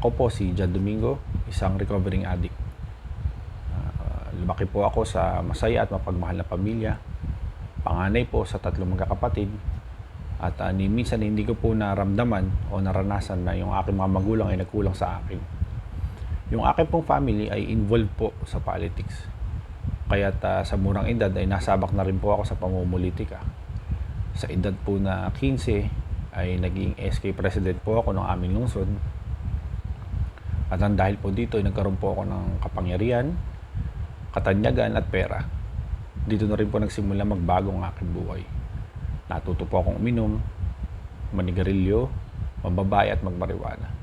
Ako po si Jan Domingo, isang recovering addict. Lumaki po ako sa masaya at mapagmahal na pamilya. Panganay po sa 3 magkakapatid. At ni minsan hindi ko po naramdaman o naranasan na yung aking mga magulang ay nagkulang sa akin. Yung aking pong family ay involved po sa politics. Kaya't sa murang edad ay nasabak na rin po ako sa pamumulitika. Sa edad po na 15 ay naging SK President po ako ng aming lungsod. At dahil po dito ay nagkaroon po ako ng kapangyarihan, katanyagan at pera. Dito na rin po nagsimula magbago ang aking buhay. Natuto po akong uminom, manigarilyo, mambabae at magmariwana.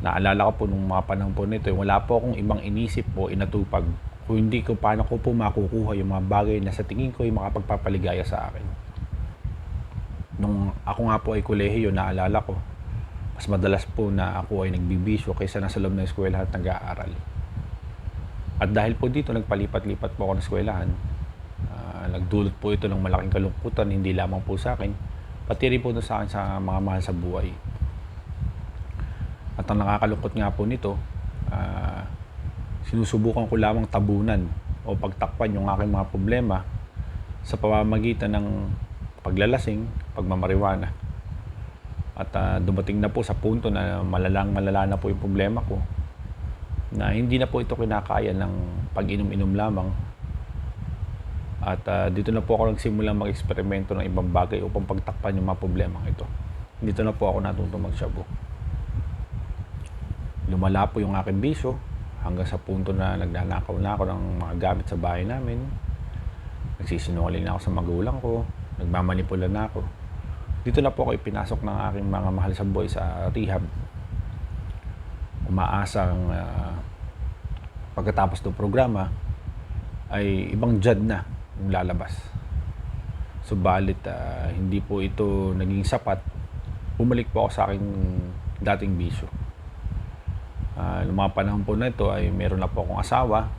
Naalala ko po nung mga panahon po nito, wala po akong ibang inisip po inatupag kung hindi ko paano ko po makukuha yung mga bagay na sa tingin ko ay makapagpapaligaya sa akin. Nung ako nga po ay kolehiyo, naalala ko, mas madalas po na ako ay nagbibisyo kaysa nasa loob ng eskwelahan at nag-aaral. At dahil po dito, nagpalipat-lipat po ako ng eskwelahan. Nagdulot po ito ng malaking kalungkutan, hindi lamang po sa akin, pati rin po sa akin sa mga mahal sa buhay. At ang nakakalungkot nga po nito, sinusubukan ko lamang tabunan o pagtakpan yung aking mga problema sa pamamagitan ng paglalasing, pagmamariwana. At dumating na po sa punto na malala na po yung problema ko, na hindi na po ito kinakaya ng pag-inom-inom lamang. At dito na po ako nagsimulang mag-eksperimento ng ibang bagay upang pagtakpan yung mga problemang ito. Dito na po ako natutong magshabu. Lumala po yung aking bisyo hanggang sa punto na nagnanakaw na ako ng mga gamit sa bahay namin. Nagsisinungaling na ako sa magulang ko, nagmamanipula na ako. Dito na po ako ipinasok ng aking mga mahal sa buhay sa rehab. Umaasang pagkatapos ng programa ay ibang jud na yung lalabas. Subalit hindi po ito naging sapat. Bumalik po ako sa aking dating bisyo. Noong mga panahon po na ito ay meron na po akong asawa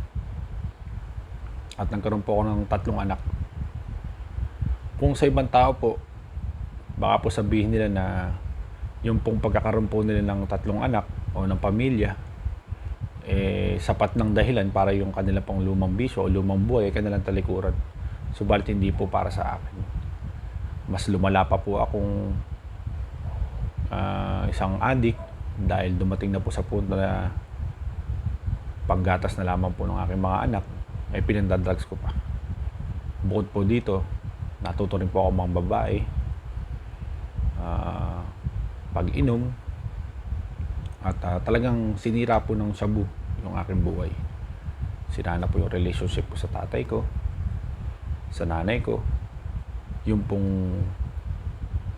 at nagkaroon po ako ng 3 anak. Kung sa ibang tao po, baka po sabihin nila na yung pong pagkakaroon po nila ng 3 anak o ng pamilya, sapat ng dahilan para yung kanila pong lumang bisyo o lumang buhay ay kanilang talikuran. Subalit hindi po para sa akin. Mas lumala pa po akong isang addict dahil dumating na po sa punto na paggatas na lamang po ng aking mga anak ay pinandadrugs ko pa. Bukod po dito, natuto rin po ako mga babae, pag-inom, at talagang sinira po ng shabu yung aking buhay. Sinana po yung relationship ko sa tatay ko, sa nanay ko, yung pong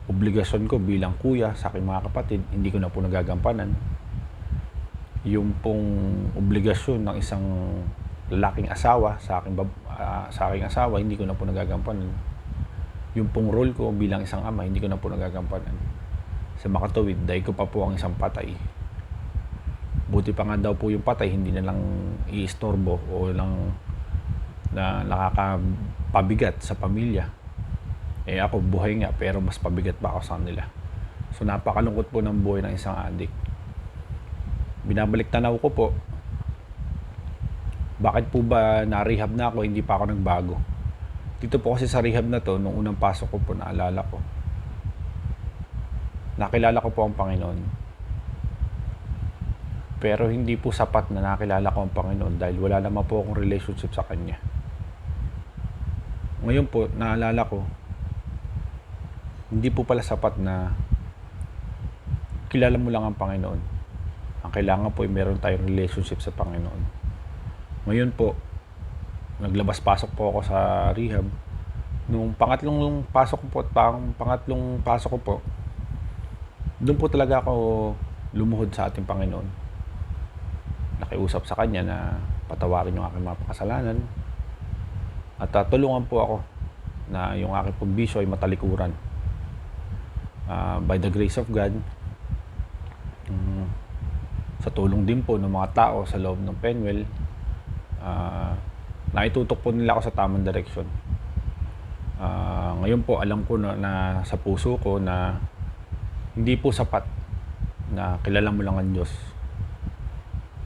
obligasyon ko bilang kuya sa aking mga kapatid, hindi ko na po nagagampanan. Yung pong obligasyon ng isang lalaking asawa sa aking asawa, hindi ko na po nagagampanan. Yung pong role ko bilang isang ama, hindi ko na po nagagampanan. Sa makatuwid, dahil ko pa po ang isang patay. Buti pa nga daw po yung patay, hindi na lang iistorbo o lang na nakakapabigat sa pamilya. Ako buhay nga, pero mas pabigat pa ako sa kanila. So napakalungkot po ng buhay ng isang addict. Binabalik tanaw ko po, bakit po ba na-rehab na ako, hindi pa ako nagbago? Dito po kasi sa rehab na to, nung unang pasok ko po, naalala ko, nakilala ko po ang Panginoon. Pero hindi po sapat na nakilala ko ang Panginoon dahil wala naman po akong relationship sa Kanya. Ngayon po, naalala ko, hindi po pala sapat na kilala mo lang ang Panginoon. Ang kailangan po ay meron tayong relationship sa Panginoon. Ngayon po, naglabas-pasok po ako sa rehab. Nung pangatlong pasok ko po at pangatlong pasok ko po, doon po talaga ako lumuhod sa ating Panginoon. Nakiusap sa Kanya na patawarin yung aking mga kasalanan at tulungan po ako na yung aking pagbisyo ay matalikuran. By the grace of God, sa tulong din po ng mga tao sa loob ng Penwell, naitutok po nila ako sa tamang direksyon. Ngayon po alam ko na sa puso ko na hindi po sapat na kilala mo lang ang Diyos.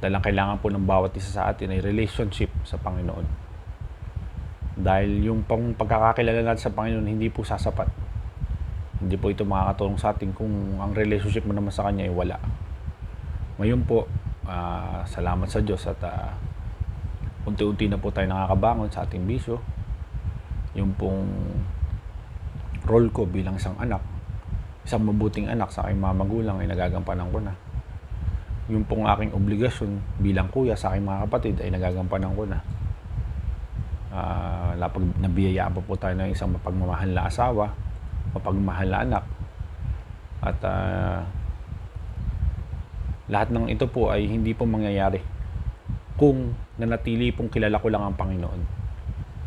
Dahil ang kailangan po ng bawat isa sa atin ay relationship sa Panginoon. Dahil yung pagkakakilala natin sa Panginoon hindi po sasapat. Hindi po ito makakatulong sa atin kung ang relationship mo naman sa Kanya ay wala. Ngayon po, salamat sa Diyos at unti-unti na po tayo nakakabangon sa ating bisyo. Yung pong role ko bilang isang anak, isang mabuting anak sa aking mga magulang ay nagagampanan ko na. Yung pong aking obligasyon bilang kuya sa aking mga kapatid ay nagagampanan ko na. Nabiyayaan po tayo ng isang mapagmamahal na asawa, mapagmahal na anak. At lahat ng ito po ay hindi po mangyayari kung nanatili pong kilala ko lang ang Panginoon.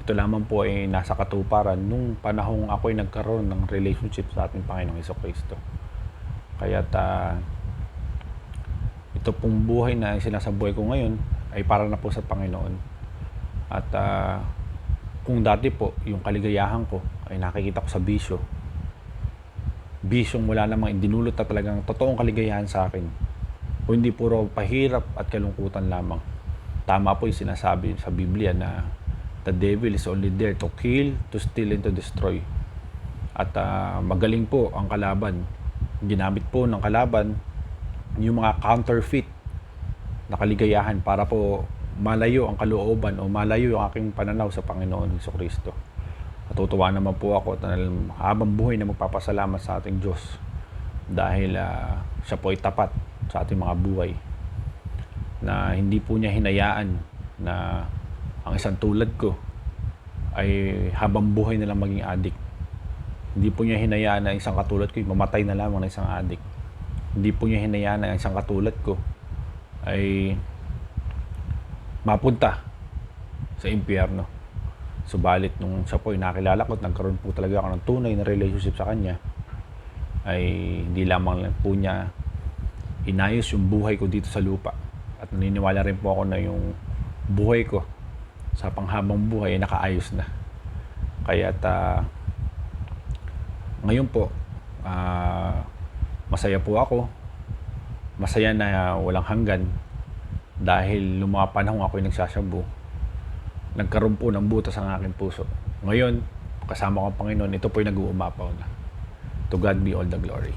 Ito lamang po ay nasa katuparan nung panahong ako ay nagkaroon ng relationship sa ating Panginoong Jesucristo. Kaya't ito pong buhay na sinasabuhay ko ngayon ay para na po sa Panginoon. At kung dati po yung kaligayahan ko ay nakikita ko sa bisyo, bisyong wala namang idinulot na talagang totoong kaligayahan sa akin, o hindi puro pahirap at kalungkutan lamang. Tama po yung sinasabi sa Biblia na the devil is only there to kill, to steal, and to destroy. At magaling po ang kalaban. Ginamit po ng kalaban yung mga counterfeit na kaligayahan para po malayo ang kalooban o malayo yung aking pananaw sa Panginoon Jesucristo. Natutuwa naman po ako at habang buhay na magpapasalamat sa ating Diyos dahil siya po ay tapat sa ating mga buhay, na hindi po niya hinayaan na ang isang tulad ko ay habang buhay na lang maging adik. Hindi po niya hinayaan na isang katulad ko ay mamatay na lamang na isang adik. Hindi po niya hinayaan na isang katulad ko ay mapunta sa impyerno. Subalit nung siya po ay nakilala ko at nagkaroon po talaga ako ng tunay na relationship sa Kanya, ay hindi lamang lang po niya inayos yung buhay ko dito sa lupa. At naniniwala rin po ako na yung buhay ko sa panghabang buhay ay nakaayos na. Kaya't ngayon po, masaya po ako. Masaya na walang hanggan dahil nung mga panahon ako ay nagsasabu, nagkaroon po ng butas ang aking puso. Ngayon, kasama ko ang Panginoon, ito po ay nag-uumapaw na. To God be all the glory.